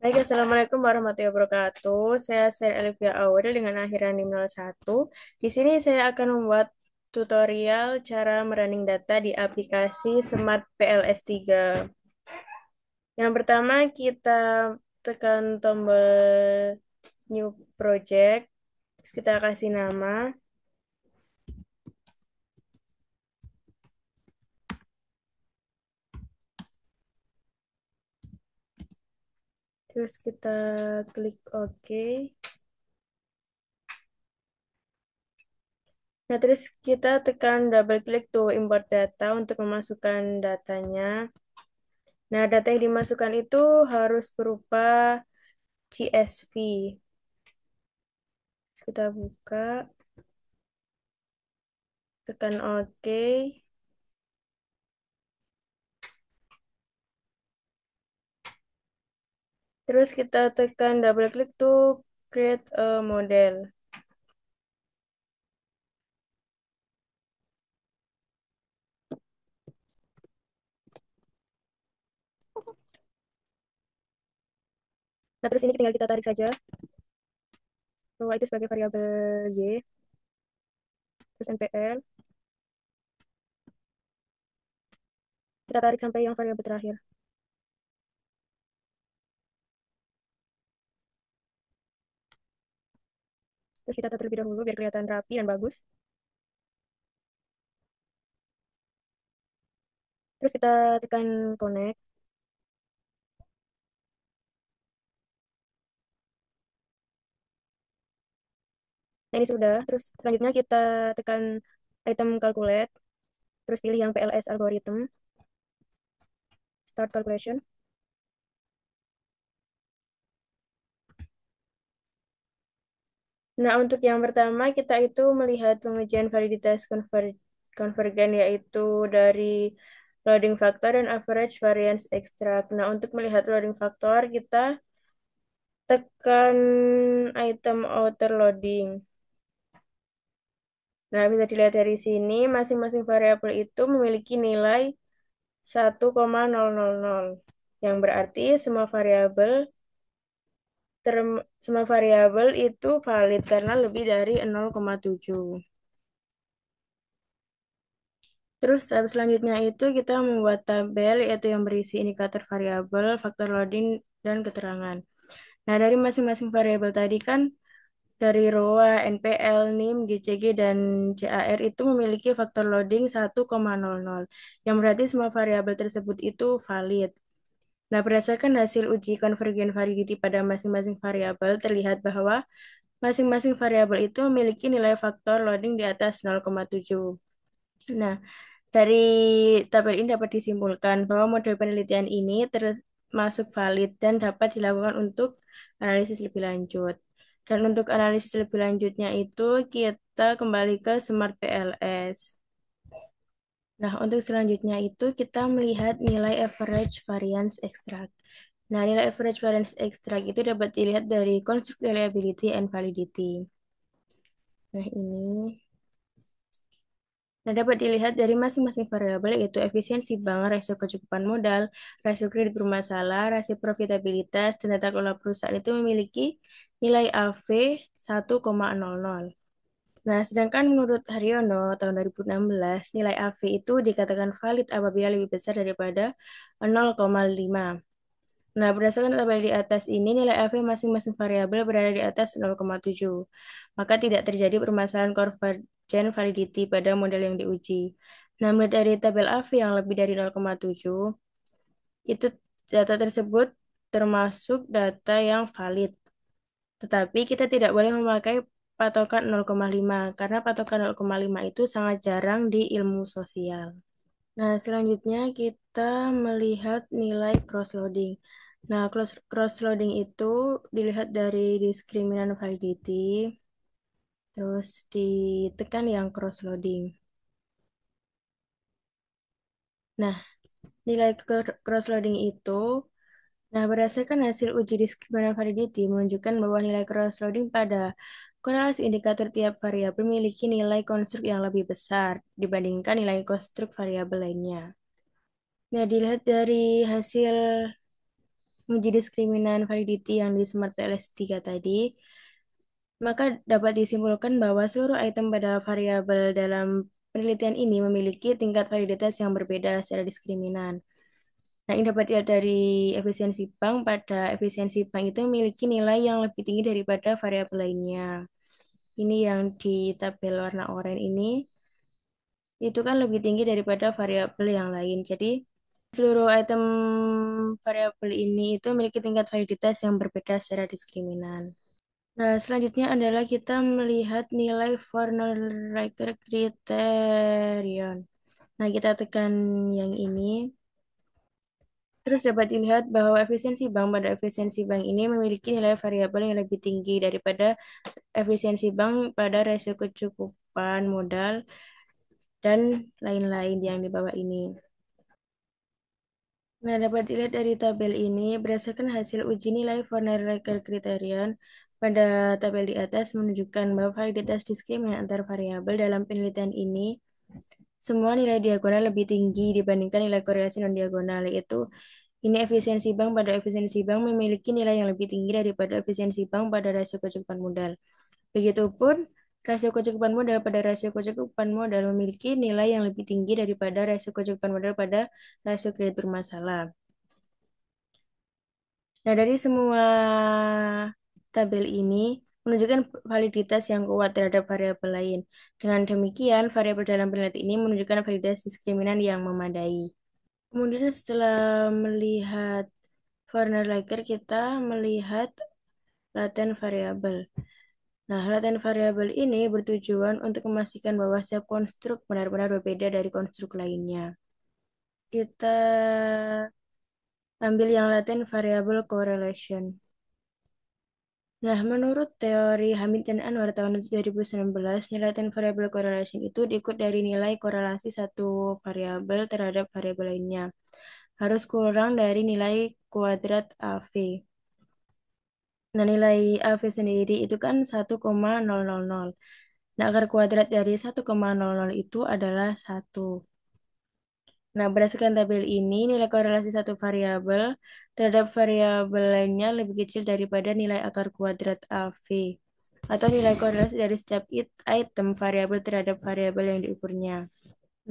Baik, Assalamualaikum warahmatullahi wabarakatuh. Saya Elvia Aurel dengan akhiran NIM 01. Di sini saya akan membuat tutorial cara merunning data di aplikasi Smart PLS 3. Yang pertama, kita tekan tombol New Project, terus kita kasih nama, terus kita klik OK. Nah, terus kita tekan double klik to import data untuk memasukkan datanya. Nah, data yang dimasukkan itu harus berupa CSV. Terus kita buka, tekan OK. Terus kita tekan double klik to create a model. Nah, terus ini tinggal kita tarik saja bahwa itu sebagai variabel Y, terus NPL. Kita tarik sampai yang variabel terakhir. Terus kita tata terlebih dahulu biar kelihatan rapi dan bagus. Terus kita tekan connect. Nah, ini sudah. Terus selanjutnya kita tekan item calculate. Terus pilih yang PLS algorithm. Start calculation. Nah, untuk yang pertama kita itu melihat pengujian validitas konvergen yaitu dari loading factor dan average variance extract. Nah, untuk melihat loading factor kita tekan item outer loading. Nah, bisa dilihat dari sini masing-masing variabel itu memiliki nilai 1,000 yang berarti semua variabel itu valid karena lebih dari 0,7. Terus tahap selanjutnya itu kita membuat tabel yaitu yang berisi indikator variabel, faktor loading, dan keterangan. Nah, dari masing-masing variabel tadi kan dari ROA, NPL, NIM, GCG, dan CAR itu memiliki faktor loading 1,00 yang berarti semua variabel tersebut itu valid. Nah, berdasarkan hasil uji konvergen validity pada masing-masing variabel, terlihat bahwa masing-masing variabel itu memiliki nilai faktor loading di atas 0,7. Nah, dari tabel ini dapat disimpulkan bahwa model penelitian ini termasuk valid dan dapat dilakukan untuk analisis lebih lanjut. Dan untuk analisis lebih lanjutnya itu kita kembali ke Smart PLS. Nah, untuk selanjutnya itu kita melihat nilai average variance extract. Nah, nilai average variance extract itu dapat dilihat dari construct reliability and validity. Nah, ini. Nah, dapat dilihat dari masing-masing variabel yaitu efisiensi bank, rasio kecukupan modal, rasio kredit bermasalah, rasio profitabilitas, dan tata kelola perusahaan itu memiliki nilai AV 1,00. Nah, sedangkan menurut Haryono tahun 2016, nilai AV itu dikatakan valid apabila lebih besar daripada 0,5. Nah, berdasarkan tabel di atas ini, nilai AV masing-masing variabel berada di atas 0,7. Maka tidak terjadi permasalahan convergent validity pada model yang diuji. Namun dari tabel AV yang lebih dari 0,7, itu data tersebut termasuk data yang valid. Tetapi kita tidak boleh memakai patokan 0,5 karena patokan 0,5 itu sangat jarang di ilmu sosial. Nah, selanjutnya kita melihat nilai cross-loading. Nah, cross-loading itu dilihat dari diskriminan validity, terus ditekan yang cross-loading. Nah, nilai cross-loading itu, nah berdasarkan hasil uji diskriminan validity menunjukkan bahwa nilai cross-loading pada korelasi indikator tiap variabel memiliki nilai konstruk yang lebih besar dibandingkan nilai konstruk variabel lainnya. Nah, dilihat dari hasil uji diskriminan validity yang di Smart PLS 3 tadi, maka dapat disimpulkan bahwa seluruh item pada variabel dalam penelitian ini memiliki tingkat validitas yang berbeda secara diskriminan. Nah, ini dapat dilihat dari efisiensi bank. Pada efisiensi bank itu memiliki nilai yang lebih tinggi daripada variabel lainnya. Ini yang di tabel warna oranye ini, itu kan lebih tinggi daripada variabel yang lain. Jadi, seluruh item variabel ini itu memiliki tingkat validitas yang berbeda secara diskriminan. Nah, selanjutnya adalah kita melihat nilai Fornell-Riker criterion. Nah, kita tekan yang ini. Terus dapat dilihat bahwa efisiensi bank pada efisiensi bank ini memiliki nilai variabel yang lebih tinggi daripada efisiensi bank pada rasio kecukupan modal dan lain-lain yang di bawah ini. Nah, dapat dilihat dari tabel ini, berdasarkan hasil uji nilai Forner-Riker criterion pada tabel di atas menunjukkan bahwa validitas diskriminan antar variabel dalam penelitian ini semua nilai diagonal lebih tinggi dibandingkan nilai korelasi non-diagonal, yaitu ini efisiensi bank pada efisiensi bank memiliki nilai yang lebih tinggi daripada efisiensi bank pada rasio kecukupan modal. Begitupun, rasio kecukupan modal pada rasio kecukupan modal memiliki nilai yang lebih tinggi daripada rasio kecukupan modal pada rasio kredit bermasalah. Nah, dari semua tabel ini menunjukkan validitas yang kuat terhadap variabel lain. Dengan demikian, variabel dalam penelitian ini menunjukkan validitas diskriminan yang memadai. Kemudian setelah melihat Warner-Lager, kita melihat laten variabel. Nah, laten variabel ini bertujuan untuk memastikan bahwa setiap konstruk benar-benar berbeda dari konstruk lainnya. Kita ambil yang laten variabel correlation. Nah, menurut teori Hamid dan Anwar tahun 2019, nilai laten variabel correlation itu diikut dari nilai korelasi satu variabel terhadap variabel lainnya. Harus kurang dari nilai kuadrat AV. Nah, nilai AV sendiri itu kan 1,000. Nah, akar kuadrat dari 1,00 itu adalah 1. Nah, berdasarkan tabel ini, nilai korelasi satu variabel terhadap variabel lainnya lebih kecil daripada nilai akar kuadrat AV, atau nilai korelasi dari setiap item variabel terhadap variabel yang diukurnya.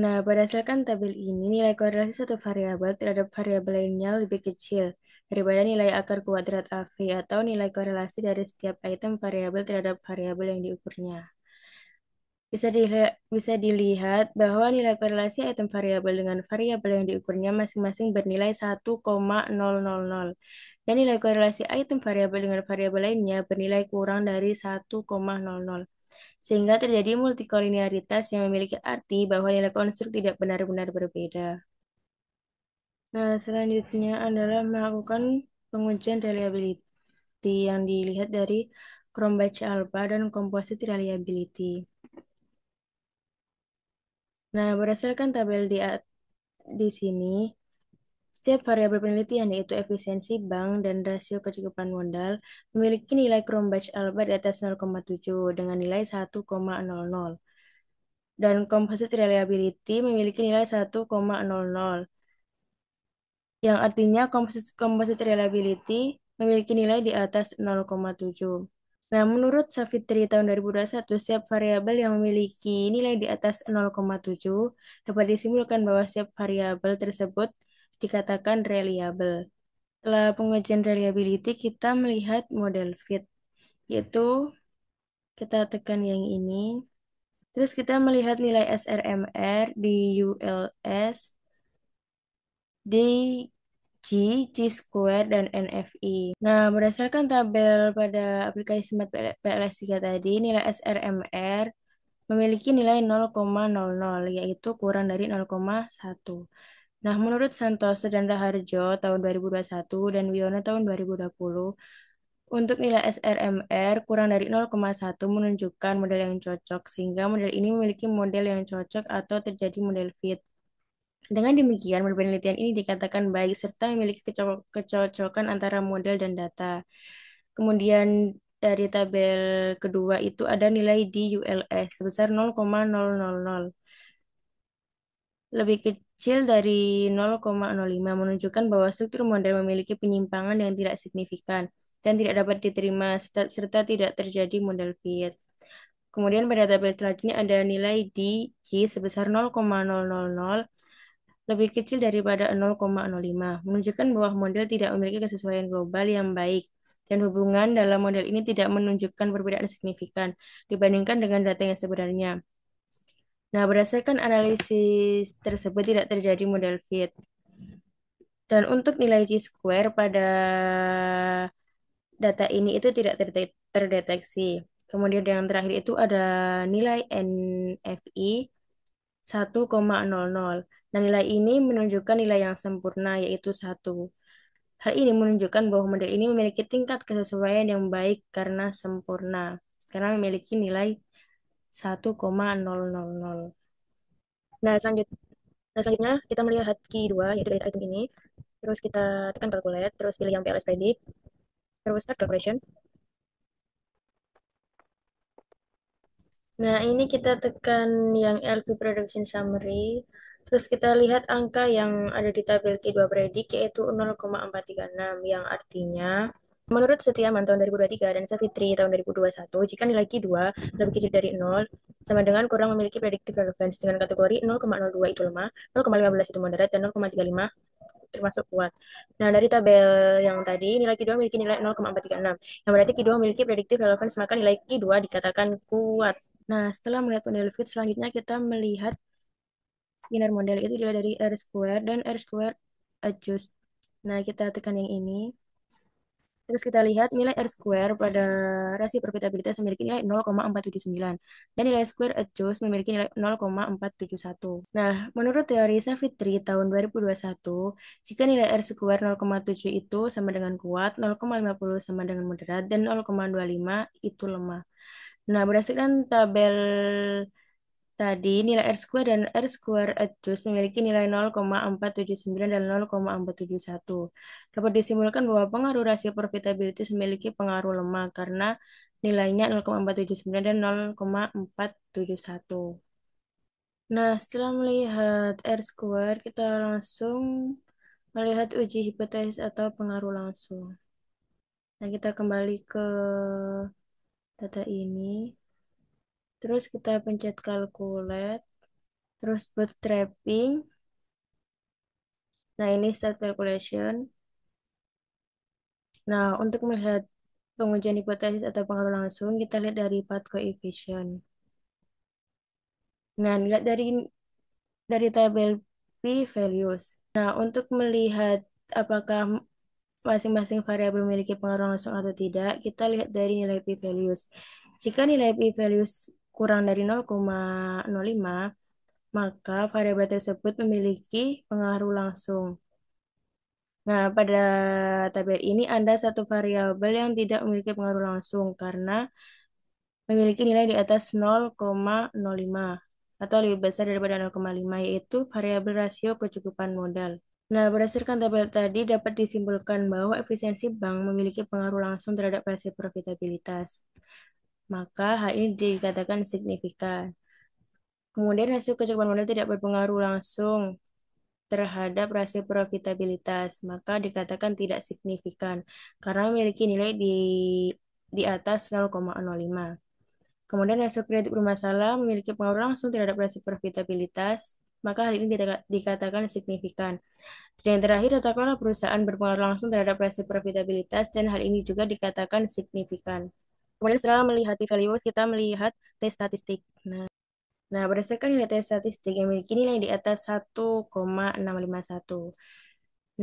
Nah, berdasarkan tabel ini, nilai korelasi satu variabel terhadap variabel lainnya lebih kecil daripada nilai akar kuadrat AV atau nilai korelasi dari setiap item variabel terhadap variabel yang diukurnya. Bisa dilihat bahwa nilai korelasi item variabel dengan variabel yang diukurnya masing-masing bernilai 1,000 dan nilai korelasi item variabel dengan variabel lainnya bernilai kurang dari 1,00. Sehingga terjadi multikolinearitas yang memiliki arti bahwa nilai konstruk tidak benar-benar berbeda. Nah, selanjutnya adalah melakukan pengujian reliability yang dilihat dari Cronbach alpha dan composite reliability. Nah, berdasarkan tabel di sini, setiap variabel penelitian yaitu efisiensi bank dan rasio kecukupan modal memiliki nilai Cronbach alpha di atas 0,7 dengan nilai 1,00. Dan composite reliability memiliki nilai 1,00, yang artinya composite reliability memiliki nilai di atas 0,7. Nah, menurut Savitri tahun 2021, setiap variabel yang memiliki nilai di atas 0,7 dapat disimpulkan bahwa setiap variabel tersebut dikatakan reliable. Setelah pengujian reliability, kita melihat model fit, yaitu kita tekan yang ini. Terus kita melihat nilai SRMR di ULS, di G, G-square, dan NFI. Nah, berdasarkan tabel pada aplikasi Smart PLS3 tadi, nilai SRMR memiliki nilai 0,00, yaitu kurang dari 0,1. Nah, menurut Santoso dan Raharjo tahun 2021 dan Wiono tahun 2020, untuk nilai SRMR kurang dari 0,1 menunjukkan model yang cocok, sehingga model ini memiliki model yang cocok atau terjadi model fit. Dengan demikian, penelitian ini dikatakan baik serta memiliki kecocokan antara model dan data. Kemudian dari tabel kedua itu ada nilai di ULS sebesar 0,000. Lebih kecil dari 0,05 menunjukkan bahwa struktur model memiliki penyimpangan yang tidak signifikan dan tidak dapat diterima serta tidak terjadi model fit. Kemudian pada tabel selanjutnya ada nilai di J sebesar 0,000 lebih kecil daripada 0,05, menunjukkan bahwa model tidak memiliki kesesuaian global yang baik dan hubungan dalam model ini tidak menunjukkan perbedaan signifikan dibandingkan dengan data yang sebenarnya. Nah, berdasarkan analisis tersebut tidak terjadi model fit. Dan untuk nilai J-square pada data ini itu tidak terdeteksi. Kemudian yang terakhir itu ada nilai NFI 1,00. Nah, nilai ini menunjukkan nilai yang sempurna, yaitu 1. Hal ini menunjukkan bahwa model ini memiliki tingkat kesesuaian yang baik karena sempurna, karena memiliki nilai 1,000. Nah, selanjutnya kita melihat key 2, yaitu dari item ini. Terus kita tekan calculate, terus pilih yang PLS predict, terus start calculation. Nah, ini kita tekan yang LV Production Summary. Terus kita lihat angka yang ada di tabel Q2 predik yaitu 0,436 yang artinya menurut Setiaman tahun 2023 dan Savitri tahun 2021, jika nilai Q2 lebih kecil dari 0 sama dengan kurang memiliki predictive relevance dengan kategori 0,02 itu lemah, 0,15 itu moderat, dan 0,35 termasuk kuat. Nah, dari tabel yang tadi, nilai Q2 memiliki nilai 0,436. Yang berarti Q2 memiliki predictive relevance, maka nilai Q2 dikatakan kuat. Nah, setelah melihat model fit, selanjutnya kita melihat inner model itu dilihat dari R square dan R square adjust. Nah, kita tekan yang ini. Terus kita lihat nilai R square pada rasio profitabilitas memiliki nilai 0,479 dan nilai square adjust memiliki nilai 0,471. Nah, menurut teori Savitri tahun 2021, jika nilai R square 0,7 itu sama dengan kuat, 0,50 sama dengan moderat, dan 0,25 itu lemah. Nah, berdasarkan tabel tadi, nilai R square dan R square adjust memiliki nilai 0,479 dan 0,471. Dapat disimpulkan bahwa pengaruh rasio profitability memiliki pengaruh lemah karena nilainya 0,479 dan 0,471. Nah, setelah melihat R square, kita langsung melihat uji hipotesis atau pengaruh langsung. Nah, kita kembali ke data ini. Terus kita pencet calculate. Terus bootstrapping. Nah, ini start calculation. Nah, untuk melihat pengujian hipotesis atau pengaruh langsung, kita lihat dari path coefficient. Nah, lihat dari tabel p-values. Nah, untuk melihat apakah masing-masing variabel memiliki pengaruh langsung atau tidak, kita lihat dari nilai p-values. Jika nilai p-values kurang dari 0,05, maka variabel tersebut memiliki pengaruh langsung. Nah, pada tabel ini ada satu variabel yang tidak memiliki pengaruh langsung karena memiliki nilai di atas 0,05 atau lebih besar daripada 0,5, yaitu variabel rasio kecukupan modal. Nah, berdasarkan tabel tadi dapat disimpulkan bahwa efisiensi bank memiliki pengaruh langsung terhadap rasio profitabilitas. Maka hal ini dikatakan signifikan. Kemudian rasio kecukupan modal tidak berpengaruh langsung terhadap rasio profitabilitas, maka dikatakan tidak signifikan karena memiliki nilai di atas 0,05. Kemudian rasio kredit bermasalah memiliki pengaruh langsung terhadap rasio profitabilitas, maka hal ini dikatakan signifikan. Dan yang terakhir, tata kelola perusahaan berpengaruh langsung terhadap rasio profitabilitas dan hal ini juga dikatakan signifikan. Kemudian setelah melihat values, kita melihat tes statistik. Nah, berdasarkan nilai tes statistik yang memiliki nilai di atas 1,651.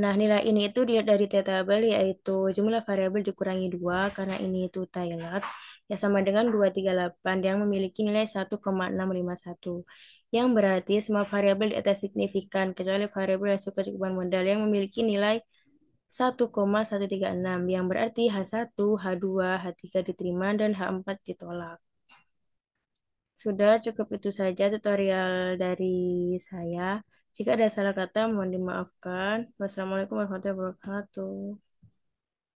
Nah, nilai ini itu dilihat dari tabel yaitu jumlah variabel dikurangi 2 karena ini itu Thailand ya sama dengan 238 yang memiliki nilai 1,651. Yang berarti semua variabel di atas signifikan kecuali variabel rasio kecukupan modal yang memiliki nilai 1,136 yang berarti H1, H2, H3 diterima dan H4 ditolak. Sudah cukup itu saja tutorial dari saya. Jika ada salah kata, mohon dimaafkan. Wassalamualaikum warahmatullahi wabarakatuh.